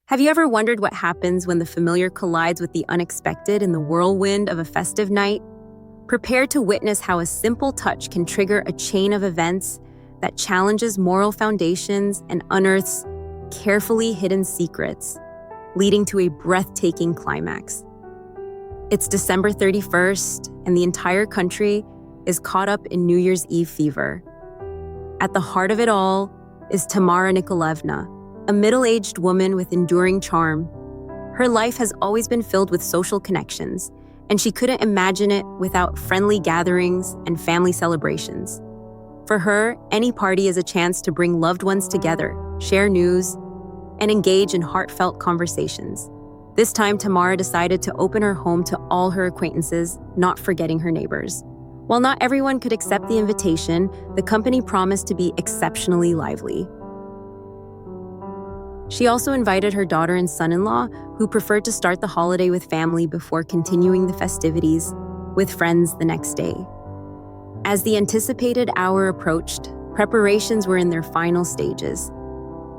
Have you ever wondered what happens when the familiar collides with the unexpected in the whirlwind of a festive night? Prepare to witness how a simple touch can trigger a chain of events that challenges moral foundations and unearths carefully hidden secrets, leading to a breathtaking climax. It's December 31st, and the entire country is caught up in New Year's Eve fever. At the heart of it all is Tamara Nikolaevna, a middle-aged woman with enduring charm. Her life has always been filled with social connections, and she couldn't imagine it without friendly gatherings and family celebrations. For her, any party is a chance to bring loved ones together, share news, and engage in heartfelt conversations. This time, Tamara decided to open her home to all her acquaintances, not forgetting her neighbors. While not everyone could accept the invitation, the company promised to be exceptionally lively. She also invited her daughter and son-in-law, who preferred to start the holiday with family before continuing the festivities with friends the next day. As the anticipated hour approached, preparations were in their final stages.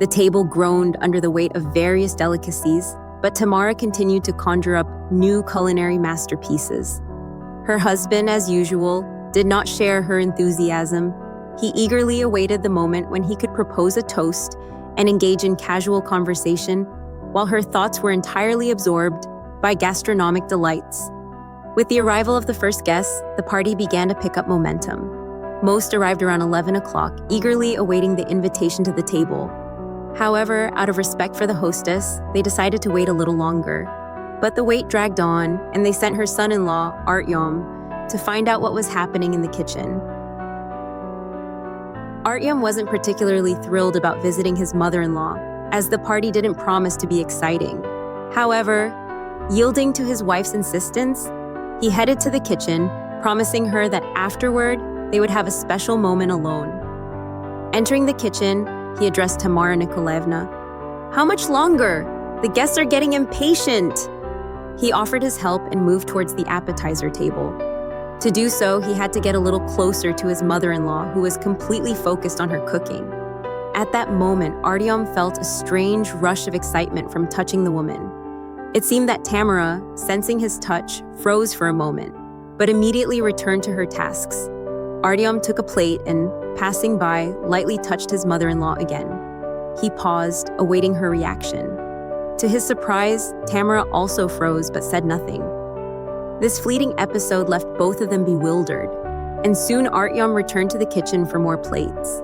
The table groaned under the weight of various delicacies, but Tamara continued to conjure up new culinary masterpieces. Her husband, as usual, did not share her enthusiasm. He eagerly awaited the moment when he could propose a toast and engage in casual conversation, while her thoughts were entirely absorbed by gastronomic delights. With the arrival of the first guests, the party began to pick up momentum. Most arrived around 11 o'clock, eagerly awaiting the invitation to the table. However, out of respect for the hostess, they decided to wait a little longer. But the wait dragged on, and they sent her son-in-law, Artyom, to find out what was happening in the kitchen. Artyom wasn't particularly thrilled about visiting his mother-in-law, as the party didn't promise to be exciting. However, yielding to his wife's insistence, he headed to the kitchen, promising her that afterward, they would have a special moment alone. Entering the kitchen, he addressed Tamara Nikolaevna. "How much longer? The guests are getting impatient." He offered his help and moved towards the appetizer table. To do so, he had to get a little closer to his mother-in-law, who was completely focused on her cooking. At that moment, Artyom felt a strange rush of excitement from touching the woman. It seemed that Tamara, sensing his touch, froze for a moment, but immediately returned to her tasks. Artyom took a plate and, passing by, lightly touched his mother-in-law again. He paused, awaiting her reaction. To his surprise, Tamara also froze but said nothing. This fleeting episode left both of them bewildered, and soon Artyom returned to the kitchen for more plates.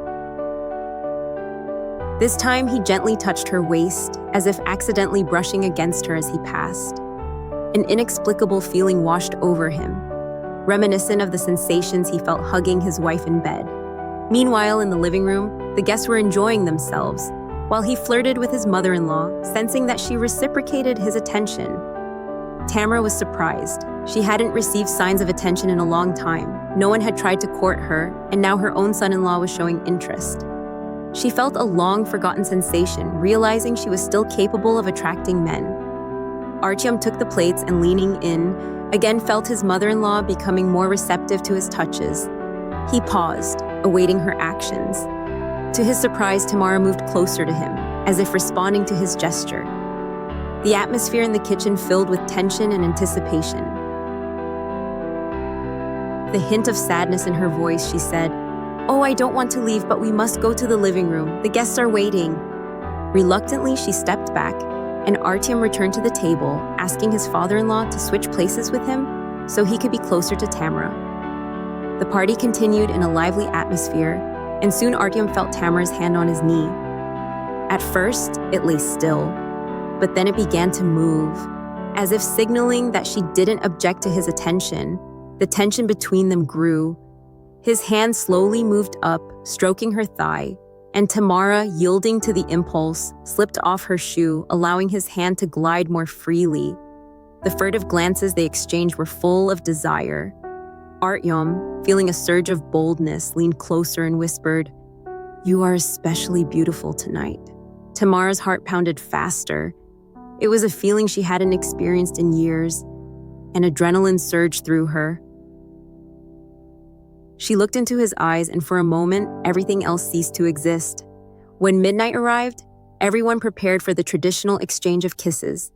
This time, he gently touched her waist, as if accidentally brushing against her as he passed. An inexplicable feeling washed over him, reminiscent of the sensations he felt hugging his wife in bed. Meanwhile, in the living room, the guests were enjoying themselves, while he flirted with his mother-in-law, sensing that she reciprocated his attention. Tamara was surprised. She hadn't received signs of attention in a long time. No one had tried to court her, and now her own son-in-law was showing interest. She felt a long-forgotten sensation, realizing she was still capable of attracting men. Artyom took the plates and, leaning in, again felt his mother-in-law becoming more receptive to his touches. He paused, awaiting her actions. To his surprise, Tamara moved closer to him, as if responding to his gesture. The atmosphere in the kitchen filled with tension and anticipation. The hint of sadness in her voice, she said, "Oh, I don't want to leave, but we must go to the living room. The guests are waiting." Reluctantly, she stepped back, and Artyom returned to the table, asking his father-in-law to switch places with him so he could be closer to Tamara. The party continued in a lively atmosphere, and soon Artyom felt Tamara's hand on his knee. At first, it lay still, but then it began to move, as if signaling that she didn't object to his attention. The tension between them grew. His hand slowly moved up, stroking her thigh, and Tamara, yielding to the impulse, slipped off her shoe, allowing his hand to glide more freely. The furtive glances they exchanged were full of desire. Artyom, feeling a surge of boldness, leaned closer and whispered, "You are especially beautiful tonight." Tamara's heart pounded faster. It was a feeling she hadn't experienced in years, and adrenaline surged through her. She looked into his eyes, and for a moment, everything else ceased to exist. When midnight arrived, Everyone prepared for the traditional exchange of kisses.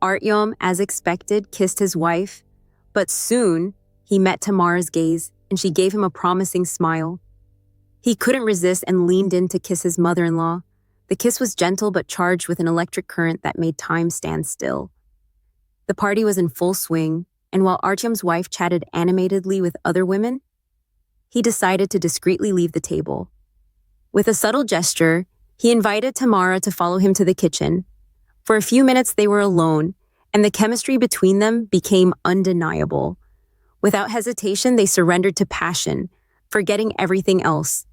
Artyom, as expected, kissed his wife, but soon he met Tamara's gaze and she gave him a promising smile. He couldn't resist and leaned in to kiss his mother-in-law. The kiss was gentle but charged with an electric current that made time stand still. The party was in full swing, and while Artyom's wife chatted animatedly with other women, he decided to discreetly leave the table. With a subtle gesture, he invited Tamara to follow him to the kitchen. For a few minutes they were alone, and the chemistry between them became undeniable. Without hesitation, they surrendered to passion, forgetting everything else.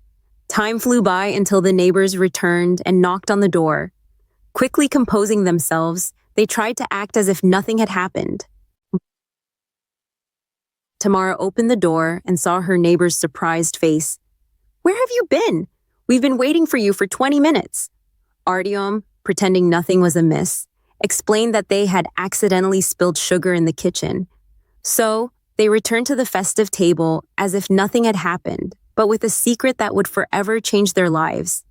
Time flew by until the neighbors returned and knocked on the door. Quickly composing themselves, they tried to act as if nothing had happened. Tamara opened the door and saw her neighbor's surprised face. "Where have you been? We've been waiting for you for 20 minutes. Artyom, pretending nothing was amiss, explained that they had accidentally spilled sugar in the kitchen. So, they returned to the festive table as if nothing had happened, but with a secret that would forever change their lives.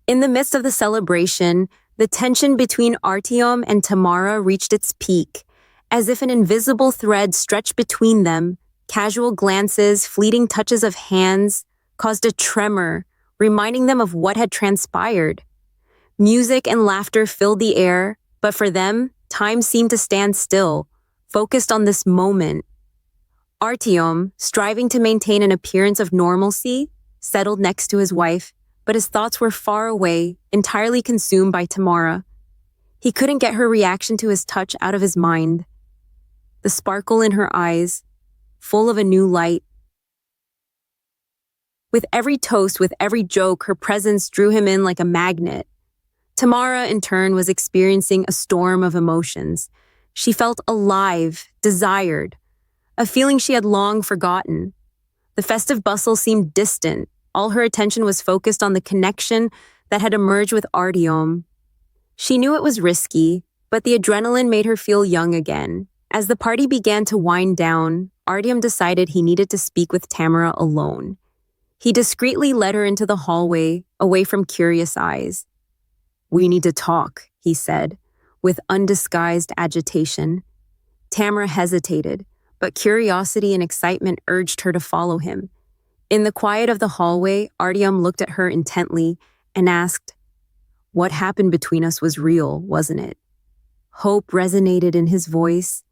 In the midst of the celebration, the tension between Artyom and Tamara reached its peak. As if an invisible thread stretched between them, casual glances, fleeting touches of hands caused a tremor, reminding them of what had transpired. Music and laughter filled the air, but for them, time seemed to stand still, focused on this moment. Artyom, striving to maintain an appearance of normalcy, settled next to his wife, but his thoughts were far away, entirely consumed by Tamara. He couldn't get her reaction to his touch out of his mind. The sparkle in her eyes, full of a new light. With every toast, with every joke, her presence drew him in like a magnet. Tamara, in turn, was experiencing a storm of emotions. She felt alive, desired, a feeling she had long forgotten. The festive bustle seemed distant. All her attention was focused on the connection that had emerged with Artyom. She knew it was risky, but the adrenaline made her feel young again. As the party began to wind down, Artyom decided he needed to speak with Tamara alone. He discreetly led her into the hallway, away from curious eyes. "We need to talk," he said, with undisguised agitation. Tamara hesitated, but curiosity and excitement urged her to follow him. In the quiet of the hallway, Artyom looked at her intently and asked, "What happened between us was real, wasn't it?" Hope resonated in his voice.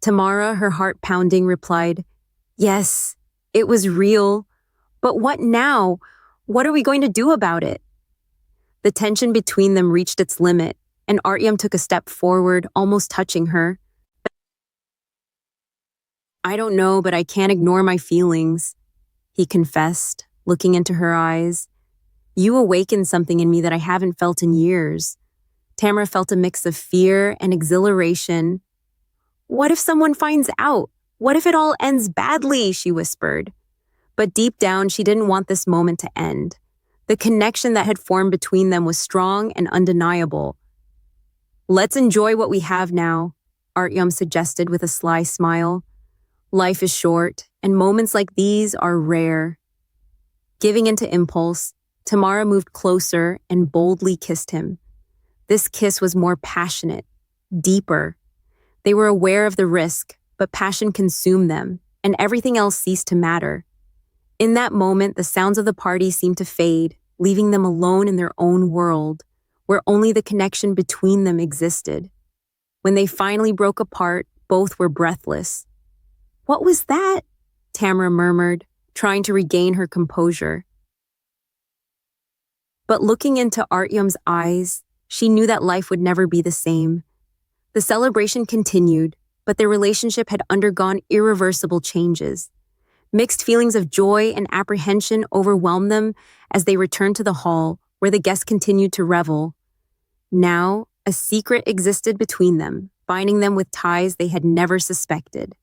Tamara, her heart pounding, replied, "Yes, it was real. But what now? What are we going to do about it?" The tension between them reached its limit, and Artyom took a step forward, almost touching her. "I don't know, but I can't ignore my feelings," he confessed, looking into her eyes. "You awakened something in me that I haven't felt in years." Tamara felt a mix of fear and exhilaration. "What if someone finds out? What if it all ends badly?" she whispered. But deep down, she didn't want this moment to end. The connection that had formed between them was strong and undeniable. "Let's enjoy what we have now," Artyom suggested with a sly smile. "Life is short, and moments like these are rare." Giving into impulse, Tamara moved closer and boldly kissed him. This kiss was more passionate, deeper. They were aware of the risk, but passion consumed them, and everything else ceased to matter. In that moment, the sounds of the party seemed to fade, leaving them alone in their own world, where only the connection between them existed. When they finally broke apart, both were breathless. "What was that?" Tamara murmured, trying to regain her composure. But looking into Artyom's eyes, she knew that life would never be the same. The celebration continued, but their relationship had undergone irreversible changes. Mixed feelings of joy and apprehension overwhelmed them as they returned to the hall, where the guests continued to revel. Now, a secret existed between them, binding them with ties they had never suspected.